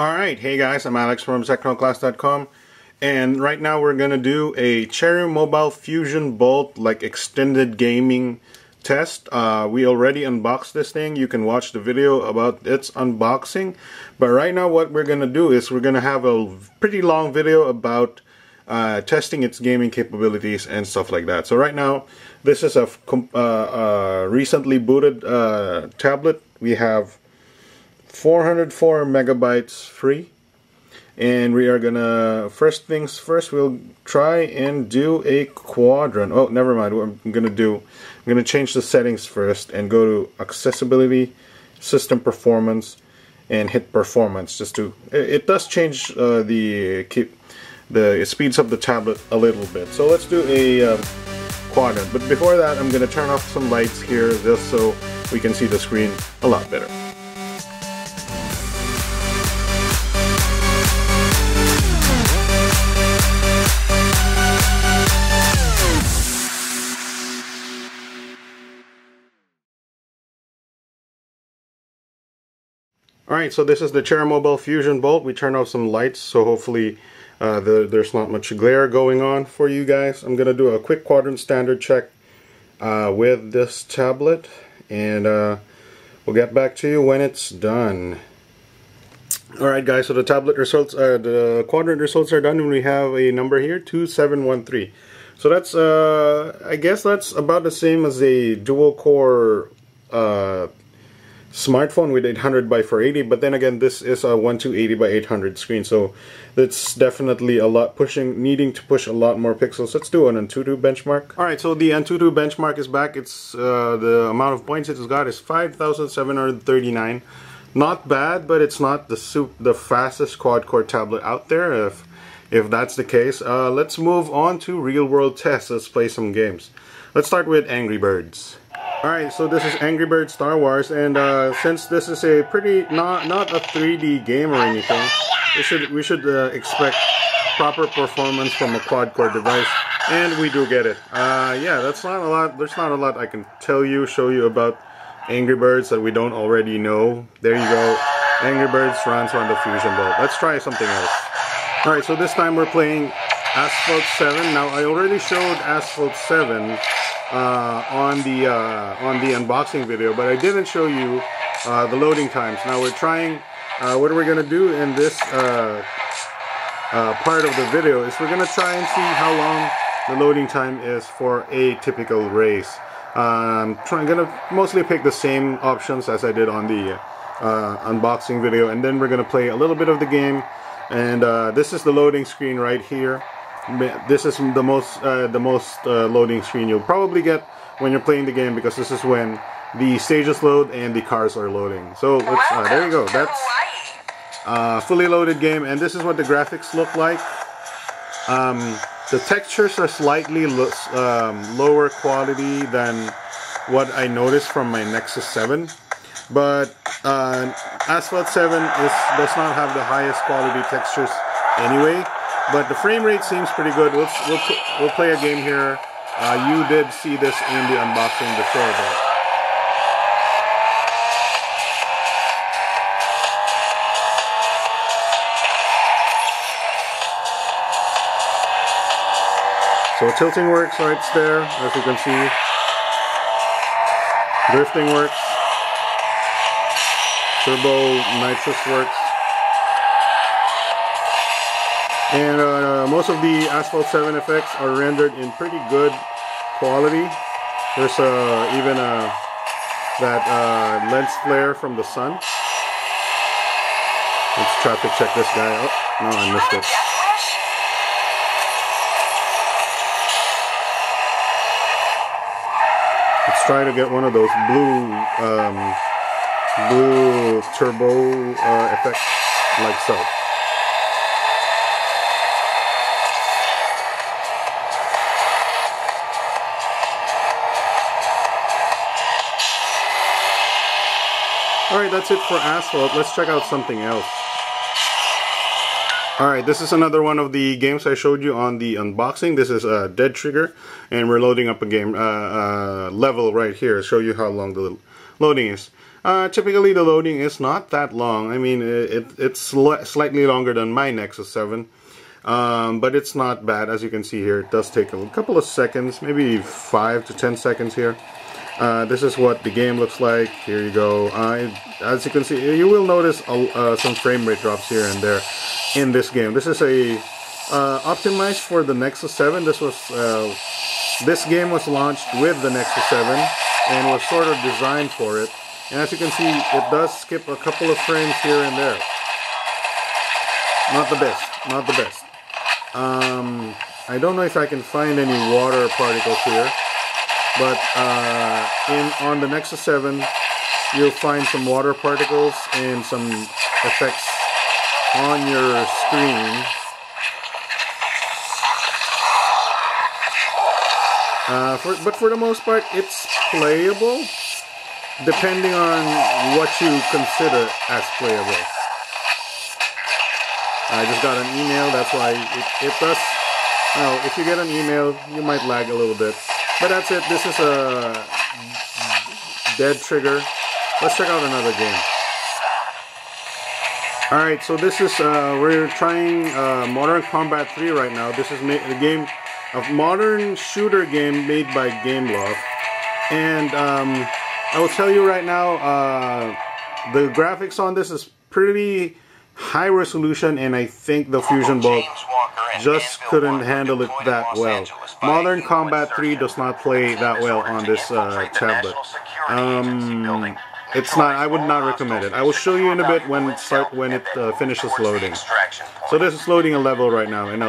Alright, hey guys, I'm Alex from technoclass.com, and right now we're gonna do a Cherry Mobile Fusion Bolt like extended gaming test. We already unboxed this thing. You can watch the video about its unboxing, but right now what we're gonna do is we're gonna have a pretty long video about testing its gaming capabilities and stuff like that. So right now this is a recently booted tablet. We have 404 megabytes free, and we are gonna, first things first, we'll try and do a quadrant. Oh, never mind. What I'm gonna change the settings first and go to accessibility, system performance, and hit performance. Just to, it does change the speeds of the tablet a little bit. So let's do a quadrant, but before that I'm gonna turn off some lights here just so we can see the screen a lot better. Alright, so this is the Cherry Mobile Fusion Bolt. We turned off some lights, so hopefully there's not much glare going on for you guys. I'm going to do a quick quadrant standard check with this tablet, and we'll get back to you when it's done. Alright guys, so the tablet results, the quadrant results are done, and we have a number here, 2713. So that's, I guess that's about the same as a dual core smartphone with 800 by 480, but then again this is a 1280 by 800 screen, so that's definitely a lot, needing to push a lot more pixels. Let's do an Antutu benchmark. Alright, so the Antutu benchmark is back. It's the amount of points it's got is 5,739. Not bad, but it's not the fastest quad-core tablet out there, if that's the case. Let's move on to real-world tests. Let's play some games. Let's start with Angry Birds. Alright, so this is Angry Birds Star Wars, and since this is a pretty, not a 3D game or anything, we should expect proper performance from a quad-core device, and we do get it. Yeah, that's not a lot. There's not a lot I can show you about Angry Birds that we don't already know. There you go. Angry Birds runs on the Fusion Bolt. Let's try something else. Alright, so this time we're playing Asphalt 7. Now, I already showed Asphalt 7 on the unboxing video, but I didn't show you the loading times. Now we're trying, what we're gonna do in this part of the video is we're gonna try and see how long the loading time is for a typical race. I'm gonna mostly pick the same options as I did on the unboxing video, and then we're gonna play a little bit of the game. And this is the loading screen right here. This is the most loading screen you'll probably get when you're playing the game, because this is when the stages load and the cars are loading. So let's, there you go. That's fully loaded game, and this is what the graphics look like. The textures are slightly lower quality than what I noticed from my Nexus 7, but Asphalt 7 does not have the highest quality textures anyway. But the frame rate seems pretty good. We'll play a game here. You did see this in the unboxing before, though. So tilting works right there, as you can see. Drifting works. Turbo nitrous works. And most of the Asphalt 7 effects are rendered in pretty good quality. There's even that lens flare from the sun. Let's traffic check this guy. Oh, no, I missed it. Let's try to get one of those blue turbo effects like so. Alright, that's it for Asphalt. Let's check out something else. Alright, this is another one of the games I showed you on the unboxing. This is Dead Trigger, and we're loading up a game level right here to show you how long the loading is. Typically the loading is not that long. I mean, it's slightly longer than my Nexus 7. But it's not bad. As you can see here, it does take a couple of seconds, maybe 5 to 10 seconds here. This is what the game looks like. Here you go. As you can see, you will notice some frame rate drops here and there in this game. This is a optimized for the Nexus 7. This game was launched with the Nexus 7 and was sort of designed for it. And as you can see, it does skip a couple of frames here and there. Not the best. Not the best. I don't know if I can find any water particles here, but on the Nexus 7 you'll find some water particles and some effects on your screen. But for the most part it's playable, depending on what you consider as playable. I just got an email, that's why it does. Now, if you get an email, you might lag a little bit. But that's it. This is a dead trigger. Let's check out another game. Alright, so this is, we're trying Modern Combat 3 right now. This is a game, a modern shooter game made by Gameloft. And I will tell you right now, the graphics on this is pretty high resolution, and I think the Fusion Bolt just couldn't handle it that well. Modern Combat 3 does not play that well on this tablet. It's not. I would not recommend it. I will show you in a bit when it finishes loading. So this is loading a level right now, and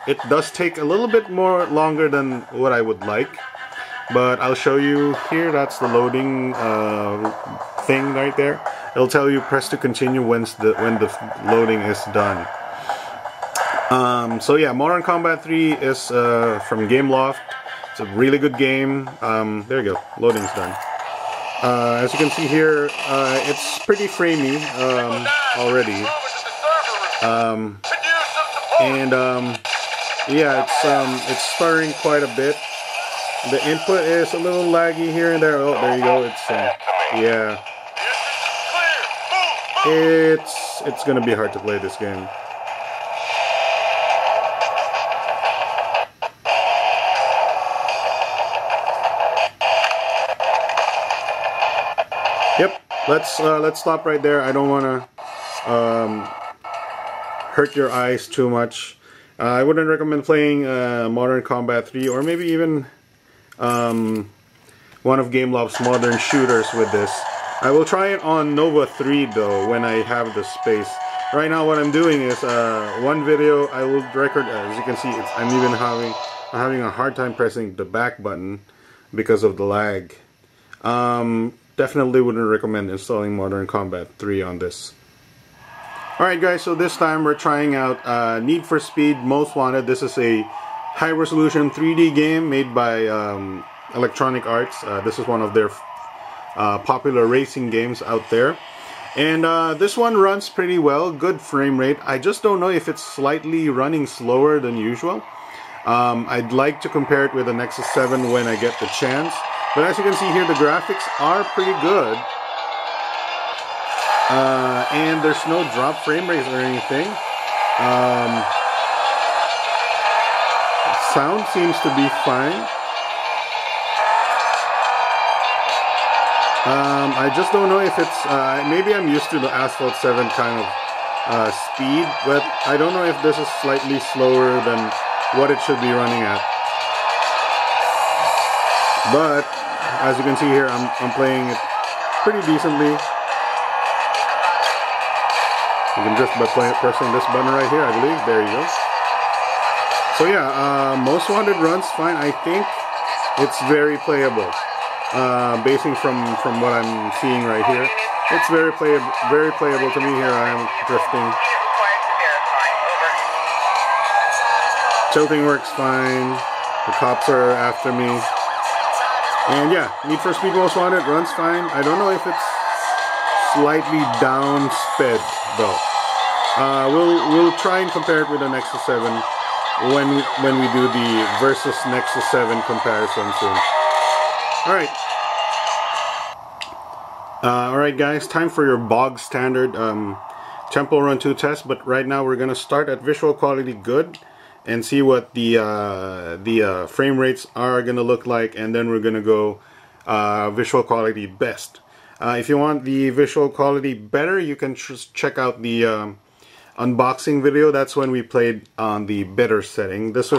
it does take a little bit more longer than what I would like. But I'll show you here. That's the loading thing right there. It'll tell you press to continue when the loading is done. So yeah, Modern Combat 3 is from Gameloft. It's a really good game. There you go, loading's done. As you can see here, it's pretty framey already. Yeah, it's stuttering quite a bit. The input is a little laggy here and there. Oh, there you go. It's yeah. It's gonna be hard to play this game. Yep. Let's stop right there. I don't wanna hurt your eyes too much. I wouldn't recommend playing Modern Combat 3 or maybe even one of Gameloft's modern shooters with this. I will try it on Nova 3 though when I have the space. Right now what I'm doing is one video I will record. As you can see, I'm having a hard time pressing the back button because of the lag. Definitely wouldn't recommend installing Modern Combat 3 on this. Alright guys, so this time we're trying out Need for Speed Most Wanted. This is a high resolution 3D game made by Electronic Arts. This is one of their popular racing games out there. And this one runs pretty well, good frame rate. I just don't know if it's slightly running slower than usual. I'd like to compare it with the Nexus 7 when I get the chance. But as you can see here, the graphics are pretty good. And there's no drop frame rates or anything. Sound seems to be fine. I just don't know if it's maybe I'm used to the Asphalt 7 kind of speed, but I don't know if this is slightly slower than what it should be running at. But as you can see here, I'm playing it pretty decently. You can just by pressing this button right here, I believe. There you go. So yeah, Most Wanted runs fine. I think it's very playable. Basing from what I'm seeing right here, it's very playable to me. Here I am drifting. Tilting works fine. The cops are after me. And yeah, Need for Speed Most Wanted runs fine. I don't know if it's slightly down sped though. We'll try and compare it with the Nexus 7 when we do the versus Nexus 7 comparison soon. Alright. Alright guys, time for your bog standard Temple Run 2 test, but right now we're going to start at visual quality good and see what the frame rates are going to look like, and then we're going to go visual quality best. If you want the visual quality better, you can just check out the unboxing video. That's when we played on the better setting. This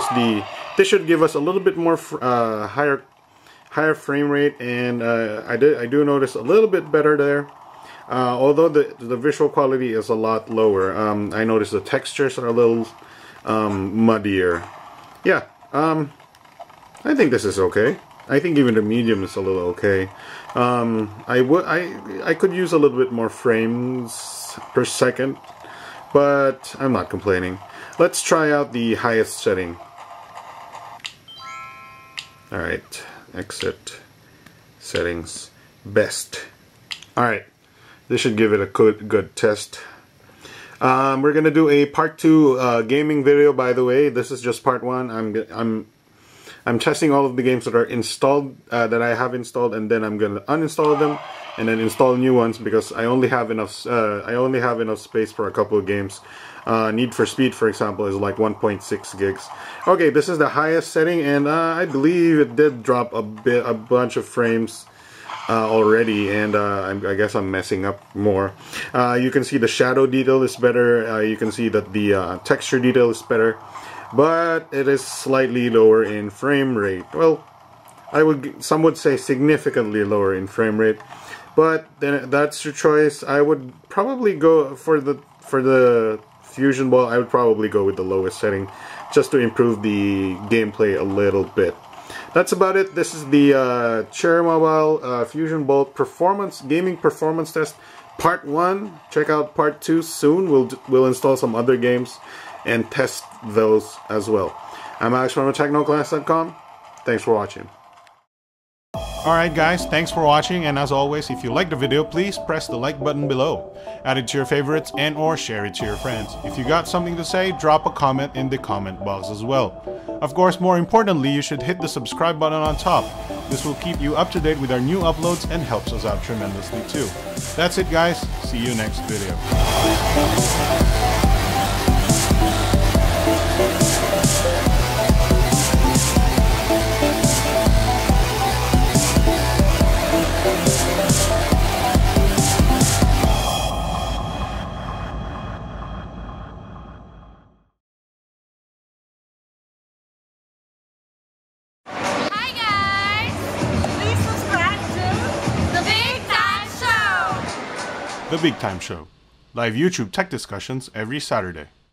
should give us a little bit more higher frame rate, and I do notice a little bit better there. Although the visual quality is a lot lower. I notice the textures are a little muddier. Yeah, I think this is okay. I think even the medium is a little okay. I could use a little bit more frames per second, but I'm not complaining. Let's try out the highest setting. Alright, exit, settings, best. Alright, this should give it a good test. We're gonna do a part 2 gaming video, by the way. This is just part 1. I'm testing all of the games that are installed, that I have installed, and then I'm gonna uninstall them and then install new ones because I only have enough space for a couple of games. Need for Speed, for example, is like 1.6 gigs. Okay, this is the highest setting, and I believe it did drop a bunch of frames already, and I guess I'm messing up more. You can see the shadow detail is better. You can see that the texture detail is better, but it is slightly lower in frame rate. Well, some would say significantly lower in frame rate, but then that's your choice. I would probably go for the Fusion Ball. I would probably go with the lowest setting just to improve the gameplay a little bit. That's about it. This is the Cherry Mobile Fusion Ball gaming performance test part 1. Check out part 2 soon. We'll install some other games and test those as well. I'm Alex from technoclass.com. Thanks for watching. Alright guys, thanks for watching, and as always, if you liked the video, please press the like button below. Add it to your favorites and or share it to your friends. If you got something to say, drop a comment in the comment box as well. Of course, more importantly, you should hit the subscribe button on top. This will keep you up to date with our new uploads and helps us out tremendously too. That's it guys, see you next video. The Big Time Show. Live YouTube tech discussions every Saturday.